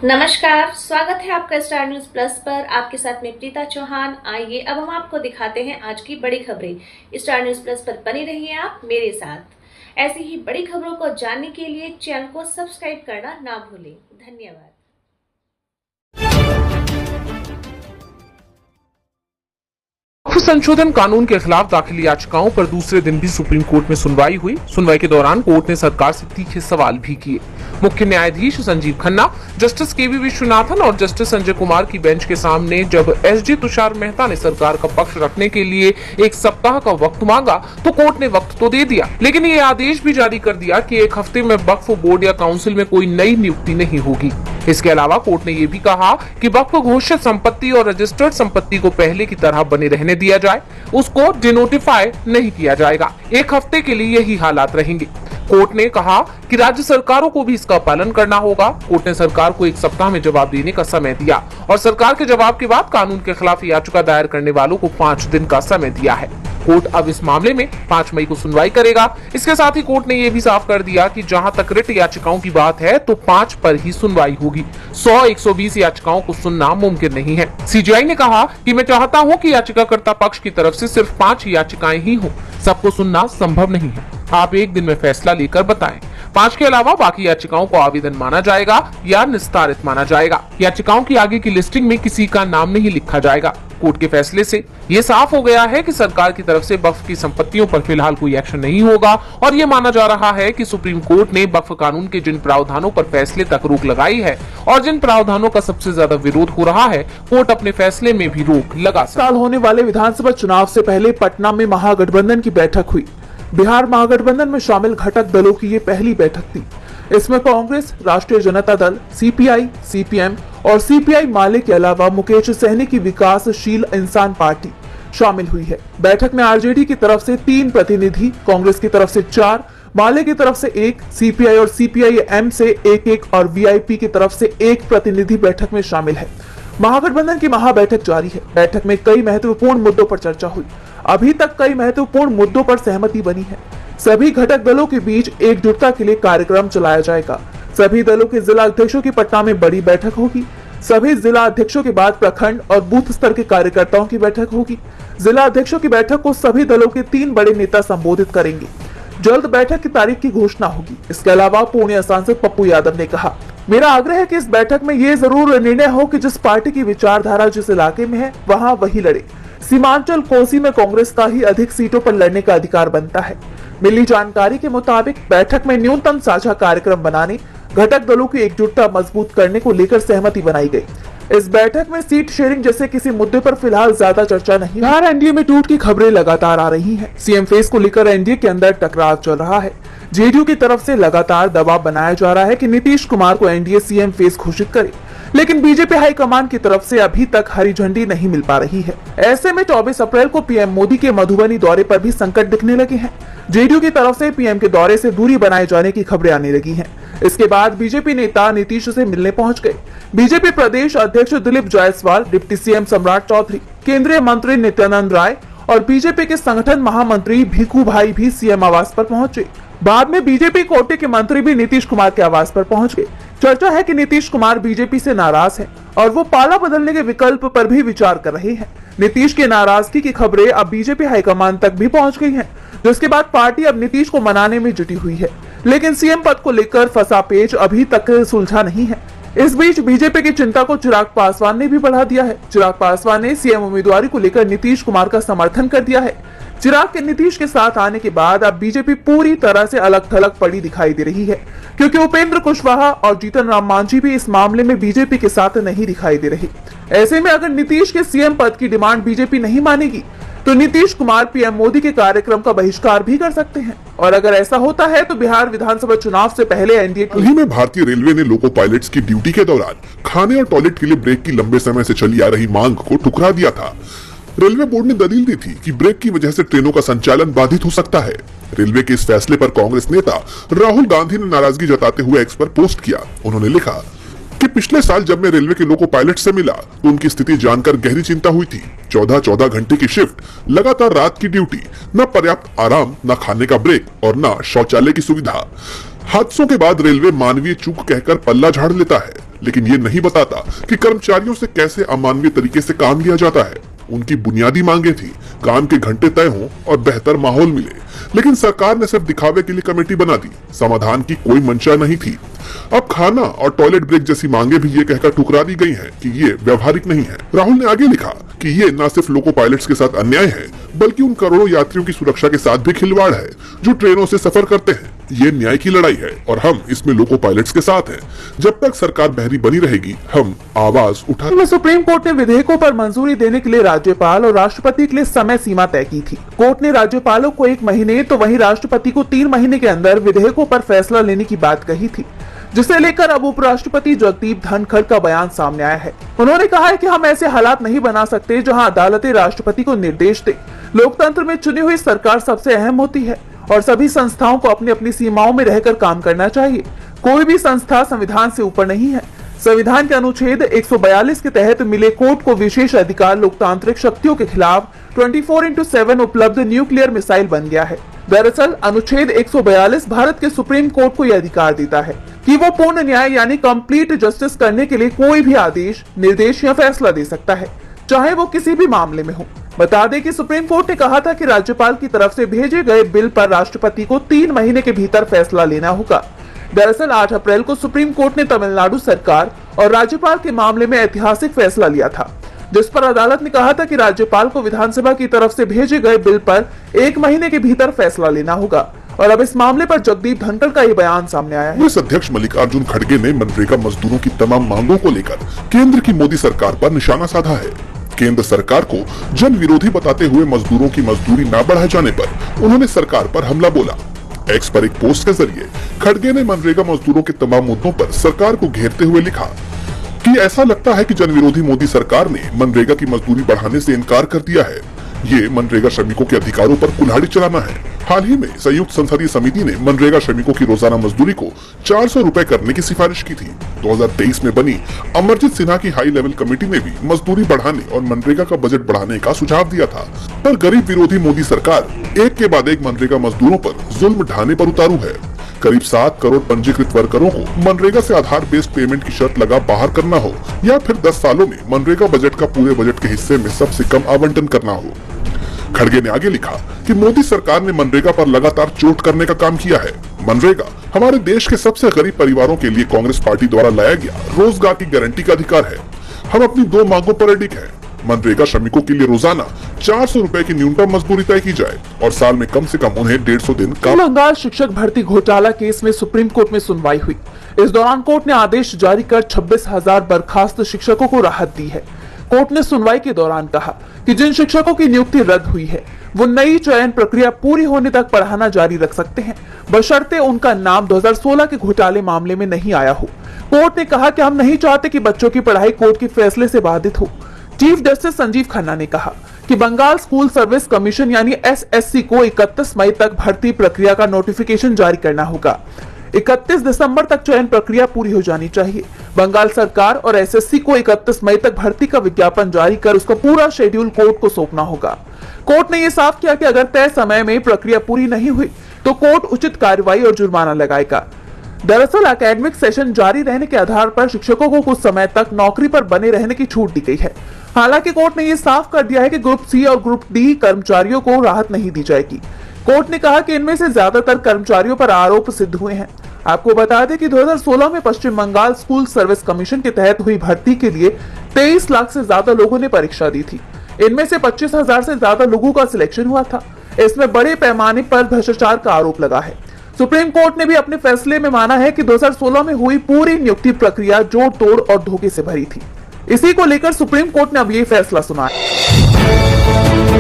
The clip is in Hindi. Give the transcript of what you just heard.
नमस्कार, स्वागत है आपका स्टार न्यूज प्लस पर। आपके साथ में प्रीता चौहान। आइए अब हम आपको दिखाते हैं आज की बड़ी खबरें। स्टार न्यूज प्लस पर बने रहिए आप मेरे साथ। ऐसी ही बड़ी खबरों को जानने के लिए चैनल को सब्सक्राइब करना ना भूलें। धन्यवाद। संशोधन कानून के खिलाफ दाखिल याचिकाओं पर दूसरे दिन भी सुप्रीम कोर्ट में सुनवाई हुई। सुनवाई के दौरान कोर्ट ने सरकार से तीखे सवाल भी किए। मुख्य न्यायाधीश संजीव खन्ना, जस्टिस केवी विश्वनाथन और जस्टिस संजय कुमार की बेंच के सामने जब एसजी तुषार मेहता ने सरकार का पक्ष रखने के लिए एक सप्ताह का वक्त मांगा तो कोर्ट ने वक्त तो दे दिया, लेकिन ये आदेश भी जारी कर दिया कि एक हफ्ते में वक्फ बोर्ड या काउंसिल में कोई नई नियुक्ति नहीं होगी। इसके अलावा कोर्ट ने ये भी कहा कि वक्फ घोषित संपत्ति और रजिस्टर्ड संपत्ति को पहले की तरह बने रहने दिया जाए, उसको डिनोटिफाई नहीं किया जाएगा। एक हफ्ते के लिए यही हालात रहेंगे। कोर्ट ने कहा कि राज्य सरकारों को भी इसका पालन करना होगा। कोर्ट ने सरकार को एक सप्ताह में जवाब देने का समय दिया और सरकार के जवाब के बाद कानून के खिलाफ याचिका दायर करने वालों को 5 दिन का समय दिया है। कोर्ट अब इस मामले में 5 मई को सुनवाई करेगा। इसके साथ ही कोर्ट ने यह भी साफ कर दिया कि जहां तक रिट याचिकाओं की बात है तो 5 पर ही सुनवाई होगी। 100-120 याचिकाओं को सुनना मुमकिन नहीं है। सीजीआई ने कहा कि मैं चाहता हूं कि याचिकाकर्ता पक्ष की तरफ से सिर्फ 5 याचिकाएं ही हों। सबको सुनना संभव नहीं है। आप एक दिन में फैसला लेकर बताएं। 5 के अलावा बाकी याचिकाओं को आवेदन माना जाएगा या निस्तारित माना जाएगा। याचिकाओं की आगे की लिस्टिंग में किसी का नाम नहीं लिखा जाएगा। कोर्ट के फैसले से ये साफ हो गया है कि सरकार की तरफ से वक्फ की संपत्तियों पर फिलहाल कोई एक्शन नहीं होगा और ये माना जा रहा है कि सुप्रीम कोर्ट ने वक्फ कानून के जिन प्रावधानों पर फैसले तक रोक लगाई है और जिन प्रावधानों का सबसे ज्यादा विरोध हो रहा है, कोर्ट अपने फैसले में भी रोक लगा सकता है। साल होने वाले विधानसभा चुनाव से पहले पटना में महागठबंधन की बैठक हुई। बिहार महागठबंधन में शामिल घटक दलों की ये पहली बैठक थी। इसमें कांग्रेस, राष्ट्रीय जनता दल, सीपीआई, सीपीएम और सीपीआई माले के अलावा मुकेश सहनी की विकासशील इंसान पार्टी शामिल हुई है। बैठक में आरजेडी की तरफ से 3 प्रतिनिधि, कांग्रेस की तरफ से 4, माले की तरफ से 1, सीपीआई और सीपीआई-एम से 1-1 और वीआईपी की तरफ से 1 प्रतिनिधि बैठक में शामिल है। महागठबंधन की महाबैठक जारी है। बैठक में कई महत्वपूर्ण मुद्दों पर चर्चा हुई। अभी तक कई महत्वपूर्ण मुद्दों पर सहमति बनी है। सभी घटक दलों के बीच एकजुटता के लिए कार्यक्रम चलाया जाएगा। सभी दलों के जिला अध्यक्षों की पटना में बड़ी बैठक होगी। सभी जिला अध्यक्षों के बाद प्रखंड और बूथ स्तर के कार्यकर्ताओं की बैठक होगी। जिला अध्यक्षों की बैठक को सभी दलों के 3 बड़े नेता संबोधित करेंगे। जल्द बैठक की तारीख की घोषणा होगी। इसके अलावा पूर्णिया सांसद पप्पू यादव ने कहा, मेरा आग्रह है कि इस बैठक में ये जरूर निर्णय हो कि जिस पार्टी की विचारधारा जिस इलाके में है वहां वही लड़े। सीमांचल कोसी में कांग्रेस का ही अधिक सीटों पर लड़ने का अधिकार बनता है। मिली जानकारी के मुताबिक बैठक में न्यूनतम साझा कार्यक्रम बनाने, घटक दलों की एकजुटता मजबूत करने को लेकर सहमति बनाई गई। इस बैठक में सीट शेयरिंग जैसे किसी मुद्दे पर फिलहाल ज्यादा चर्चा नहीं। बिहार एनडीए में टूट की खबरें लगातार आ रही हैं। सीएम फेस को लेकर एनडीए के अंदर टकराव चल रहा है। जेडीयू की तरफ से लगातार दबाव बनाया जा रहा है कि नीतीश कुमार को एनडीए सीएम फेस घोषित करे, लेकिन बीजेपी हाईकमान की तरफ से अभी तक हरी झंडी नहीं मिल पा रही है। ऐसे में 24 अप्रैल को पीएम मोदी के मधुबनी दौरे पर भी संकट दिखने लगे हैं। जेडीयू की तरफ से पीएम के दौरे से दूरी बनाए जाने की खबरें आने लगी हैं। इसके बाद बीजेपी नेता नीतीश से मिलने पहुंच गए। बीजेपी प्रदेश अध्यक्ष दिलीप जायसवाल, डिप्टी सीएम सम्राट चौधरी, केंद्रीय मंत्री नित्यानंद राय और बीजेपी के संगठन महामंत्री भिखू भाई भी सीएम आवास पर पहुंचे। बाद में बीजेपी कोटे के मंत्री भी नीतीश कुमार के आवास पर पहुंच गए। चर्चा है कि नीतीश कुमार बीजेपी से नाराज हैं और वो पाला बदलने के विकल्प पर भी विचार कर रहे हैं। नीतीश की नाराजगी की खबरें अब बीजेपी हाईकमान तक भी पहुंच गई हैं, जिसके बाद पार्टी अब नीतीश को मनाने में जुटी हुई है। लेकिन सीएम पद को लेकर फंसा पेच अभी तक सुलझा नहीं है। इस बीच बीजेपी की चिंता को चिराग पासवान ने भी बढ़ा दिया है। चिराग पासवान ने सीएम उम्मीदवारी को लेकर नीतीश कुमार का समर्थन कर दिया है। चिराग के नीतीश के साथ आने के बाद अब बीजेपी पूरी तरह से अलग थलग पड़ी दिखाई दे रही है, क्योंकि उपेंद्र कुशवाहा और जीतन राम मांझी भी इस मामले में बीजेपी के साथ नहीं दिखाई दे रही। ऐसे में अगर नीतीश के सीएम पद की डिमांड बीजेपी नहीं मानेगी तो नीतीश कुमार पीएम मोदी के कार्यक्रम का बहिष्कार भी कर सकते हैं। और अगर ऐसा होता है तो बिहार विधानसभा चुनाव से पहले एनडीए में भारतीय रेलवे ने लोको पायलट्स की ड्यूटी के दौरान खाने और टॉयलेट के लिए ब्रेक की लंबे समय से चली आ रही मांग को ठुकरा दिया था। रेलवे बोर्ड ने दलील दी थी कि ब्रेक की वजह से ट्रेनों का संचालन बाधित हो सकता है। रेलवे के इस फैसले पर कांग्रेस नेता राहुल गांधी ने नाराजगी जताते हुए एक्स पर पोस्ट किया। उन्होंने लिखा कि पिछले साल जब मैं रेलवे के लोको पायलट से मिला तो उनकी स्थिति जानकर गहरी चिंता हुई थी। 14-14 घंटे की शिफ्ट, लगातार रात की ड्यूटी, न पर्याप्त आराम, न खाने का ब्रेक और न शौचालय की सुविधा। हादसों के बाद रेलवे मानवीय चूक कहकर पल्ला झाड़ लेता है। लेकिन ये नहीं बताता कि कर्मचारियों से कैसे अमानवीय तरीके से काम लिया जाता है। उनकी बुनियादी मांगे थी काम के घंटे तय हों और बेहतर माहौल मिले, लेकिन सरकार ने सिर्फ दिखावे के लिए कमेटी बना दी, समाधान की कोई मंशा नहीं थी। अब खाना और टॉयलेट ब्रेक जैसी मांगे भी ये कहकर ठुकरा दी गई हैं कि ये व्यवहारिक नहीं है। राहुल ने आगे लिखा कि ये न सिर्फ लोको पायलट्स के साथ अन्याय है, बल्कि उन करोड़ों यात्रियों की सुरक्षा के साथ भी खिलवाड़ है जो ट्रेनों से सफर करते हैं। ये न्याय की लड़ाई है और हम इसमें लोको पायलट्स के साथ हैं। जब तक सरकार बहरी बनी रहेगी, हम आवाज उठा। सुप्रीम कोर्ट ने विधेयकों पर मंजूरी देने के लिए राज्यपाल और राष्ट्रपति के लिए समय सीमा तय की थी। कोर्ट ने राज्यपालों को 1 महीने तो वहीं राष्ट्रपति को 3 महीने के अंदर विधेयकों पर फैसला लेने की बात कही थी, जिसे लेकर अब उपराष्ट्रपति जगदीप धनखड़ का बयान सामने आया है। उन्होंने कहा है कि हम ऐसे हालात नहीं बना सकते जहां अदालतें राष्ट्रपति को निर्देश दे। लोकतंत्र में चुनी हुई सरकार सबसे अहम होती है और सभी संस्थाओं को अपनी अपनी सीमाओं में रहकर काम करना चाहिए। कोई भी संस्था संविधान से ऊपर नहीं है। संविधान के अनुच्छेद 142 के तहत मिले कोर्ट को विशेष अधिकार लोकतांत्रिक शक्तियों के खिलाफ 24/7 उपलब्ध न्यूक्लियर मिसाइल बन गया है। दरअसल अनुच्छेद 142 भारत के सुप्रीम कोर्ट को यह अधिकार देता है कि वो पूर्ण न्याय यानी कंप्लीट जस्टिस करने के लिए कोई भी आदेश, निर्देश या फैसला दे सकता है, चाहे वो किसी भी मामले में हो। बता दें कि सुप्रीम कोर्ट ने कहा था कि राज्यपाल की तरफ से भेजे गए बिल पर राष्ट्रपति को 3 महीने के भीतर फैसला लेना होगा। दरअसल 8 अप्रैल को सुप्रीम कोर्ट ने तमिलनाडु सरकार और राज्यपाल के मामले में ऐतिहासिक फैसला लिया था, जिस पर अदालत ने कहा था कि राज्यपाल को विधानसभा की तरफ से भेजे गए बिल पर 1 महीने के भीतर फैसला लेना होगा। और अब इस मामले पर जगदीप धनखड़ का ये बयान सामने आया है। कांग्रेस अध्यक्ष मल्लिकार्जुन खड़गे ने मनरेगा मजदूरों की तमाम मांगों को लेकर केंद्र की मोदी सरकार पर निशाना साधा है। केंद्र सरकार को जन विरोधी बताते हुए मजदूरों की मजदूरी न बढ़ाए जाने पर उन्होंने सरकार पर हमला बोला। एक्स पर एक पोस्ट के जरिए खड़गे ने मनरेगा मजदूरों के तमाम मुद्दों पर सरकार को घेरते हुए लिखा कि ऐसा लगता है कि जन विरोधी मोदी सरकार ने मनरेगा की मजदूरी बढ़ाने से इनकार कर दिया है। ये मनरेगा श्रमिकों के अधिकारों पर कुल्हाड़ी चलाना है। हाल ही में संयुक्त संसदीय समिति ने मनरेगा श्रमिकों की रोजाना मजदूरी को 400 रुपए करने की सिफारिश की थी। 2023 में बनी अमरजीत सिन्हा की हाई लेवल कमेटी ने भी मजदूरी बढ़ाने और मनरेगा का बजट बढ़ाने का सुझाव दिया था, पर गरीब विरोधी मोदी सरकार एक के बाद एक मनरेगा मजदूरों पर जुल्म ढाने पर उतारू है। करीब 7 करोड़ पंजीकृत वर्करों को मनरेगा से आधार बेस्ड पेमेंट की शर्त लगा बाहर करना हो या फिर 10 सालों में मनरेगा बजट का पूरे बजट के हिस्से में सबसे कम आवंटन करना हो। खड़गे ने आगे लिखा कि मोदी सरकार ने मनरेगा पर लगातार चोट करने का काम किया है। मनरेगा हमारे देश के सबसे गरीब परिवारों के लिए कांग्रेस पार्टी द्वारा लाया गया रोजगार की गारंटी का अधिकार है। हम अपनी 2 मांगों पर अडिग हैं। मनरेगा श्रमिकों के लिए रोजाना 400 रुपए की न्यूनतम मजदूरी तय की जाए और साल में कम से कम उन्हें 150 दिन का। बंगाल शिक्षक भर्ती घोटाला केस में सुप्रीम कोर्ट में सुनवाई हुई। इस दौरान कोर्ट ने आदेश जारी कर 26,000 बर्खास्त शिक्षकों को राहत दी है। कोर्ट ने सुनवाई के दौरान कहा कि जिन शिक्षकों की नियुक्ति रद्द हुई है वो नई चयन प्रक्रिया पूरी होने तक पढ़ाना जारी रख सकते हैं, बशर्ते उनका नाम 2016 के घोटाले मामले में नहीं आया हो। कोर्ट ने कहा कि हम नहीं चाहते कि बच्चों की पढ़ाई कोर्ट के फैसले से बाधित हो। चीफ जस्टिस संजीव खन्ना ने कहा कि बंगाल स्कूल सर्विस कमीशन यानी एसएससी को 31 मई तक भर्ती प्रक्रिया का नोटिफिकेशन जारी करना होगा। 31 दिसंबर तक चयन प्रक्रिया पूरी हो जानी चाहिए। बंगाल सरकार और एसएससी को 31 मई तक भर्ती का विज्ञापन जारी कर उसका पूरा शेड्यूल कोर्ट को सौंपना होगा। कोर्ट ने यह साफ किया कि अगर तय समय में प्रक्रिया पूरी नहीं हुई तो कोर्ट उचित कार्रवाई और जुर्माना लगाएगा। दरअसल एकेडमिक सेशन जारी रहने के आधार पर शिक्षकों को कुछ समय तक नौकरी पर बने रहने की छूट दी गई है। हालांकि कोर्ट ने यह साफ कर दिया है कि ग्रुप सी और ग्रुप डी कर्मचारियों को राहत नहीं दी जाएगी। कोर्ट ने कहा कि इनमें से ज्यादातर कर्मचारियों पर आरोप सिद्ध हुए हैं। आपको बता दें कि 2016 में पश्चिम बंगाल स्कूल सर्विस कमीशन के तहत हुई भर्ती के लिए 23 लाख से ज्यादा लोगों ने परीक्षा दी थी। इनमें से 25,000 से ज्यादा लोगों का सिलेक्शन हुआ था। इसमें बड़े पैमाने पर भ्रष्टाचार का आरोप लगा है। सुप्रीम कोर्ट ने भी अपने फैसले में माना है कि 2016 में हुई पूरी नियुक्ति प्रक्रिया जोड़ तोड़ और धोखे से भरी थी। इसी को लेकर सुप्रीम कोर्ट ने अब ये फैसला सुनाया।